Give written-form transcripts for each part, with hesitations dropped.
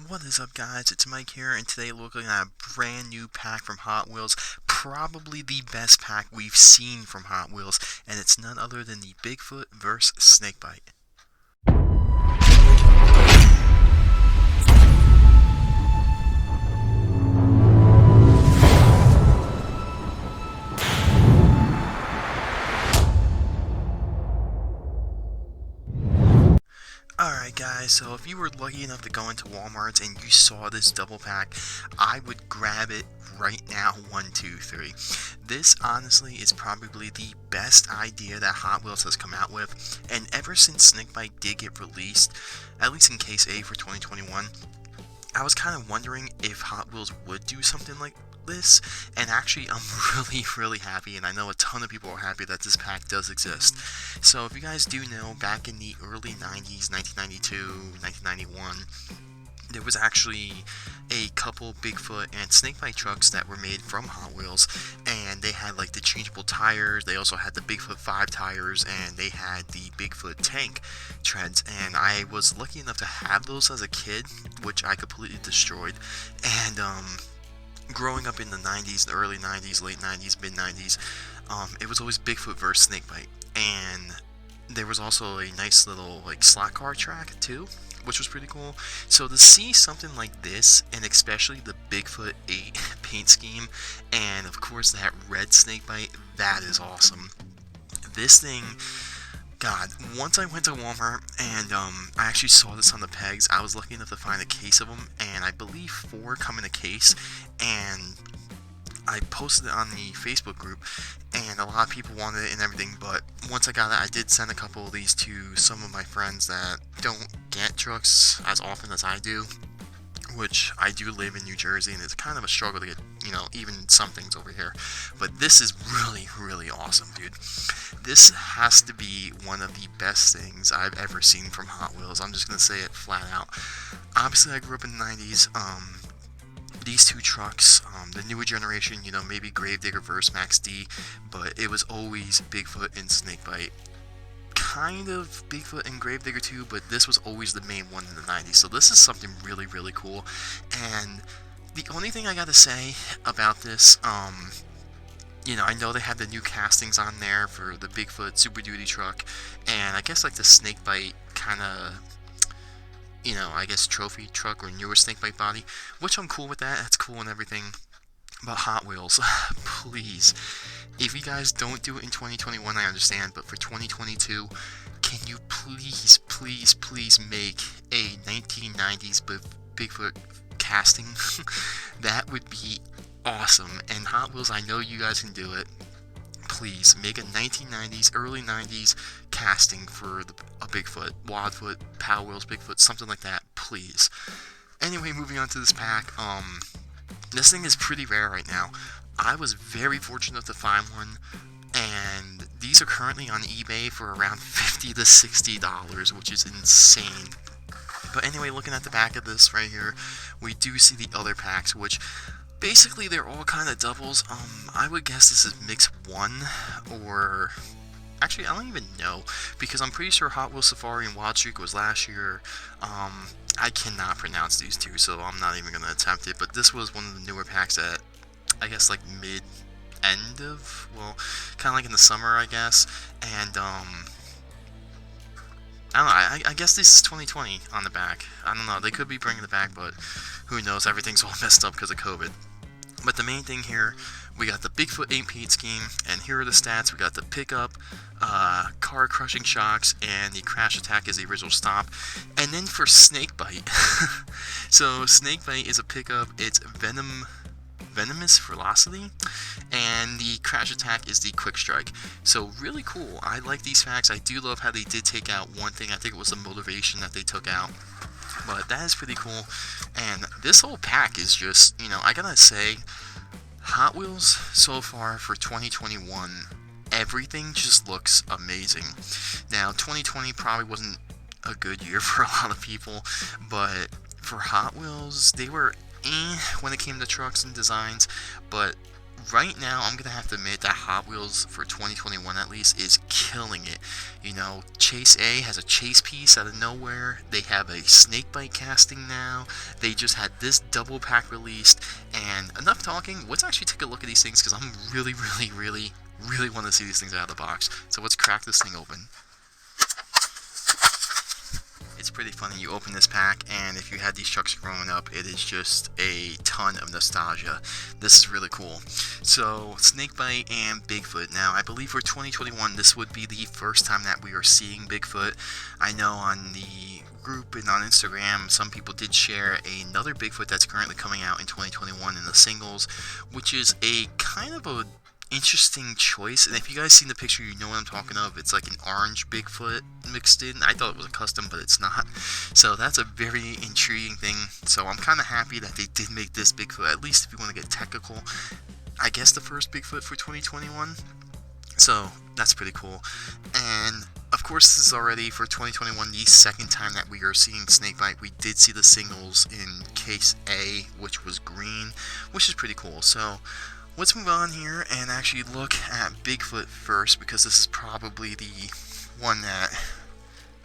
What is up, guys? It's Mike here, and today we're looking at a brand new pack from Hot Wheels. Probably the best pack we've seen from Hot Wheels, and it's none other than the Bigfoot vs. Snakebite. Alright guys, so if you were lucky enough to go into Walmart and you saw this double pack, I would grab it right now, 1, 2, 3. This honestly is probably the best idea that Hot Wheels has come out with, and ever since Snakebite did get released, at least in Case A for 2021, I was kind of wondering if Hot Wheels would do something like this, and actually I'm really happy, and I know a ton of people are happy that this pack does exist. So if you guys do know, back in the early 90s, 1992, 1991, there was actually a couple Bigfoot and Snakebite trucks that were made from Hot Wheels, and they had like the changeable tires. They also had the Bigfoot 5 tires, and they had the Bigfoot tank treads, and I was lucky enough to have those as a kid, which I completely destroyed. And growing up in the 90s, the early 90s, late 90s, mid 90s, it was always Bigfoot versus Snakebite, and there was also a nice little like slot car track too, which was pretty cool. So to see something like this, and especially the Bigfoot 8 paint scheme, and of course that red Snakebite, that is awesome. This thing, God, once I went to Walmart and I actually saw this on the pegs, I was lucky enough to find a case of them, and I believe 4 come in a case, and I posted it on the Facebook group, and a lot of people wanted it and everything, but once I got it, I did send a couple of these to some of my friends that don't get trucks as often as I do, which I do live in New Jersey, and it's kind of a struggle to get, even some things over here. But this is really awesome, dude. This has to be one of the best things I've ever seen from Hot Wheels. I'm just going to say it flat out. Obviously, I grew up in the 90s. These two trucks, the newer generation, maybe Gravedigger versus Max D, but it was always Bigfoot and Snakebite. Kind of Bigfoot and Gravedigger too, but this was always the main one in the 90s, so this is something really cool. And the only thing I gotta say about this, I know they have the new castings on there for the Bigfoot Super Duty truck, and I guess like the Snakebite kind of, I guess trophy truck or newer Snakebite body, which I'm cool with that. That's cool and everything. But Hot Wheels, please, if you guys don't do it in 2021, I understand, but for 2022, can you please make a 1990s Bigfoot casting? That would be awesome. And Hot Wheels, I know you guys can do it. Please make a 1990s, early 90s casting for a Bigfoot, Wadfoot, Power Wheels Bigfoot, something like that, please. Anyway, moving on to this pack, this thing is pretty rare right now. I was very fortunate to find one, and these are currently on eBay for around $50 to $60, which is insane. But anyway, looking at the back of this right here, we do see the other packs, which basically they're all kind of doubles. I would guess this is mix 1, or actually I don't even know, because I'm pretty sure Hot Wheels Safari and Wild Streak was last year. I cannot pronounce these two, so I'm not even going to attempt it, but this was one of the newer packs that, I guess, like end of, well, kind of like in the summer, I guess, and, I don't know, I guess this is 2020 on the back. I don't know, they could be bringing it back, but who knows, everything's all messed up because of COVID. But the main thing here, we got the Bigfoot 8 paint scheme, and here are the stats. We got the pickup, car crushing shocks, and the crash attack is the original stomp. And then for Snakebite, so Snakebite is a pickup, it's venomous velocity, and the crash attack is the quick strike. So really cool. I like these facts. I do love how they did take out one thing. I think it was the motivation that they took out. But that is pretty cool, and this whole pack is just, I gotta say, Hot Wheels so far for 2021, everything just looks amazing. Now, 2020 probably wasn't a good year for a lot of people, but for Hot Wheels, they were when it came to trucks and designs, but right now, I'm gonna have to admit that Hot Wheels for 2021 at least is killing it. You know, Chase A has a chase piece out of nowhere. They have a SnakeBite casting now. They just had this double pack released. And enough talking. Let's actually take a look at these things because I'm really want to see these things out of the box. So let's crack this thing open. It's pretty funny, you open this pack, and if you had these trucks growing up, it is just a ton of nostalgia. This is really cool. So, SnakeBite and Bigfoot. Now, I believe for 2021, this would be the first time that we are seeing Bigfoot. I know on the group and on Instagram, some people did share another Bigfoot that's currently coming out in 2021 in the singles, which is a kind of a interesting choice. And if you guys seen the picture, you know what I'm talking of. It's like an orange Bigfoot mixed in. I thought it was a custom, but it's not. So that's a very intriguing thing. So I'm kind of happy that they did make this Bigfoot, at least if you want to get technical, I guess the first Bigfoot for 2021. So that's pretty cool. And of course, this is already for 2021 the second time that we are seeing SnakeBite. We did see the singles in case A, which was green, which is pretty cool. So let's move on here and actually look at Bigfoot first, because this is probably the one that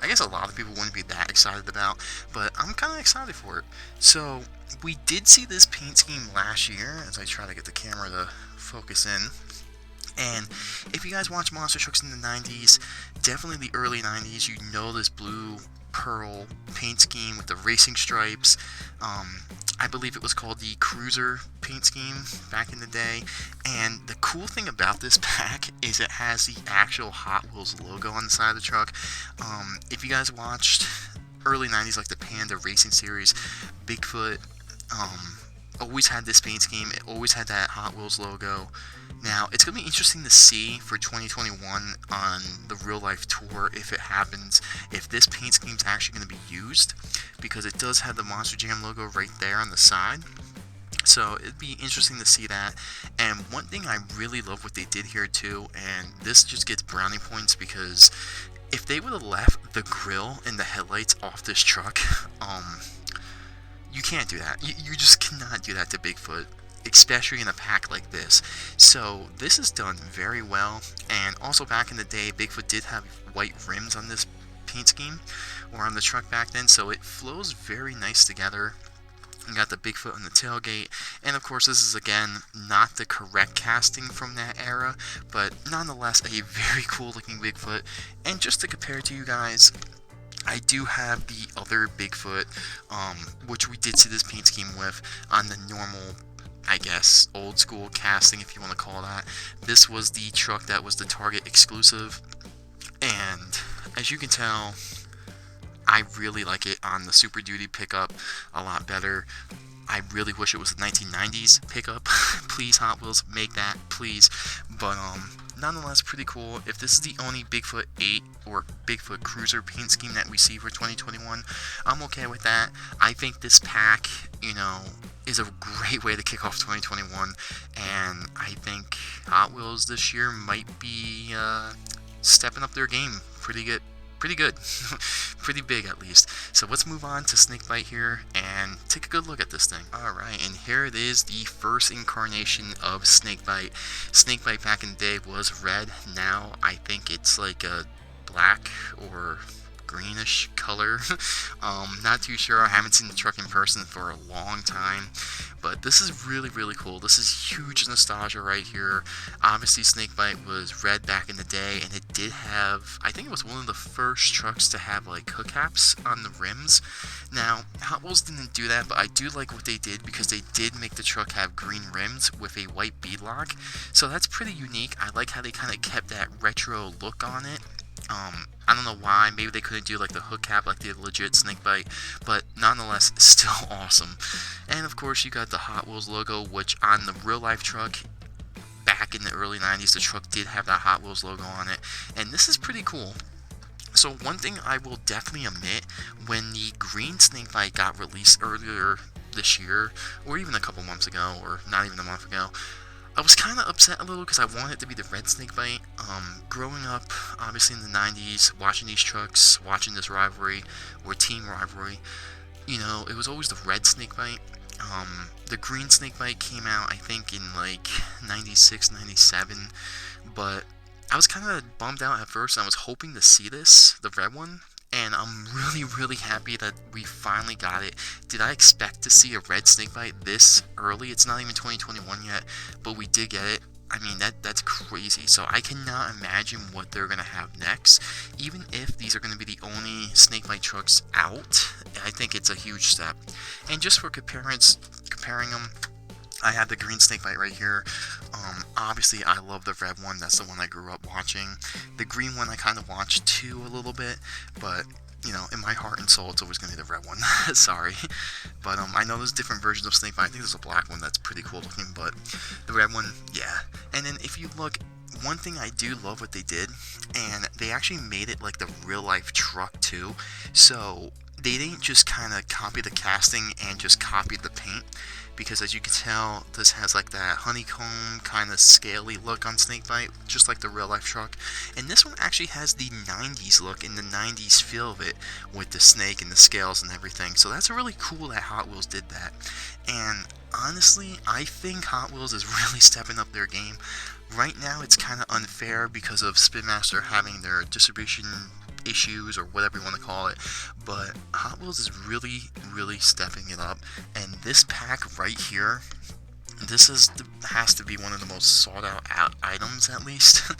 I guess a lot of people wouldn't be that excited about, but I'm kind of excited for it. So we did see this paint scheme last year, as I try to get the camera to focus in. And if you guys watch monster trucks in the 90s, definitely the early 90s, you know this blue pearl paint scheme with the racing stripes. I believe it was called the Cruiser paint scheme back in the day. And the cool thing about this pack is it has the actual Hot Wheels logo on the side of the truck. If you guys watched early 90s, like the Panda Racing series, Bigfoot always had this paint scheme. It always had that Hot Wheels logo. Now, it's going to be interesting to see for 2021 on the real life tour, if it happens, if this paint scheme is actually going to be used, because it does have the Monster Jam logo right there on the side. So it'd be interesting to see that. And one thing I really love what they did here too, and this just gets brownie points, because if they would have left the grill and the headlights off this truck, you can't do that. You just cannot do that to Bigfoot, especially in a pack like this. So this is done very well. And also back in the day, Bigfoot did have white rims on this paint scheme, or on the truck back then, so it flows very nice together. You got the Bigfoot on the tailgate, and of course this is again not the correct casting from that era, but nonetheless a very cool looking Bigfoot. And just to compare to you guys, I do have the other Bigfoot, which we did see this paint scheme with on the normal, I guess, old school casting, if you want to call that. This was the truck that was the Target exclusive, and as you can tell, I really like it on the Super Duty pickup a lot better. I really wish it was a 1990s pickup. Please, Hot Wheels, make that, please. But nonetheless, pretty cool. If this is the only Bigfoot 8 or Bigfoot Cruiser paint scheme that we see for 2021, I'm okay with that. I think this pack, is a great way to kick off 2021, and I think Hot Wheels this year might be stepping up their game pretty good. Pretty big at least. So let's move on to SnakeBite here and take a good look at this thing. Alright, and here it is, the first incarnation of SnakeBite. SnakeBite back in the day was red. Now I think it's like a black or greenish color. Not too sure. I haven't seen the truck in person for a long time, but this is really cool. This is huge nostalgia right here. Obviously SnakeBite was red back in the day, and it did have, I think it was one of the first trucks to have like hook caps on the rims. Now Hot Wheels didn't do that, but I do like what they did, because they did make the truck have green rims with a white beadlock, so that's pretty unique. I like how they kind of kept that retro look on it. I don't know why. Maybe they couldn't do like the hook cap like the legit SnakeBite, but nonetheless, still awesome. And of course, you got the Hot Wheels logo, which on the real life truck back in the early 90s, the truck did have that Hot Wheels logo on it, and this is pretty cool. So one thing I will definitely admit, when the green SnakeBite got released earlier this year, or even a couple months ago, or not even a month ago, I was kind of upset a little, because I wanted it to be the red SnakeBite. Growing up, obviously in the 90s, watching these trucks, watching this rivalry, or team rivalry, it was always the red SnakeBite. The green SnakeBite came out, I think, in like 96, 97, but I was kind of bummed out at first. I was hoping to see this, the red one, and I'm really happy that we finally got it. Did I expect to see a red SnakeBite this early? It's not even 2021 yet, but we did get it. I mean, that's crazy. So I cannot imagine what they're going to have next. Even if these are going to be the only SnakeBite trucks out, I think it's a huge step. And just for comparing them, I have the green SnakeBite right here. Obviously, I love the red one. That's the one I grew up watching. The green one I kind of watched too a little bit, but you know, in my heart and soul, it's always going to be the red one. Sorry. But I know there's different versions of SnakeBite. I think there's a black one that's pretty cool looking, but the red one, yeah. And then if you look, one thing I do love what they did, and they actually made it like the real life truck too. So they didn't just kind of copy the casting and just copy the paint, because as you can tell, this has like that honeycomb kind of scaly look on SnakeBite, just like the real life truck. And this one actually has the 90s look and the 90s feel of it, with the snake and the scales and everything. So that's really cool that Hot Wheels did that. And honestly, I think Hot Wheels is really stepping up their game. Right now it's kind of unfair because of Spin Master having their distribution issues, or whatever you want to call it, but Hot Wheels is really stepping it up. And this pack right here, this has to be one of the most sought out items, at least.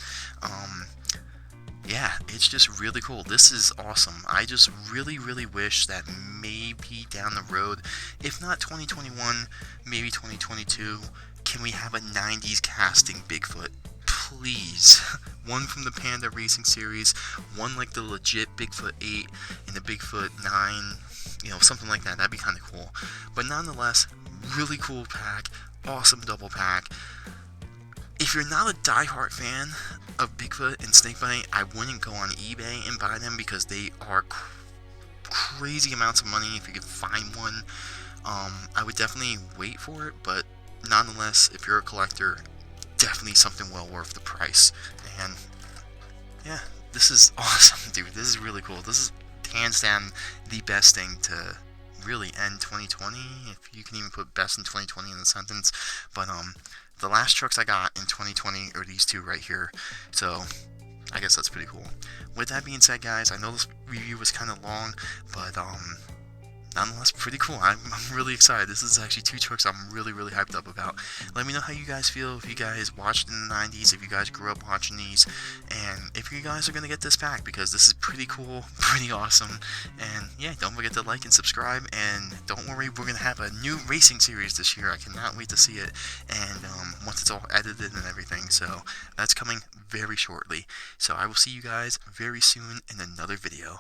Yeah, it's just really cool. This is awesome. I just really wish that maybe down the road, if not 2021, maybe 2022, can we have a 90s casting Bigfoot? Please. One from the Panda Racing series, one like the legit Bigfoot 8 and the Bigfoot 9, you know, something like that. That'd be kind of cool. But nonetheless, really cool pack, awesome double pack. If you're not a diehard fan of Bigfoot and SnakeBite, I wouldn't go on eBay and buy them, because they are crazy amounts of money if you can find one. I would definitely wait for it, but nonetheless, if you're a collector, definitely something well worth the price. And yeah, this is awesome, dude. This is really cool. This is hands down the best thing to really end 2020, if you can even put best in 2020 in the sentence. But the last trucks I got in 2020 are these two right here, so I guess that's pretty cool. With that being said, guys, I know this review was kind of long, but nonetheless, pretty cool. I'm really excited. This is actually two trucks I'm really hyped up about. Let me know how you guys feel, if you guys watched in the 90s, if you guys grew up watching these, and if you guys are going to get this pack, because this is pretty cool, pretty awesome. And yeah, don't forget to like and subscribe, and don't worry, we're going to have a new racing series this year. I cannot wait to see it, and once it's all edited and everything, so that's coming very shortly. So I will see you guys very soon in another video.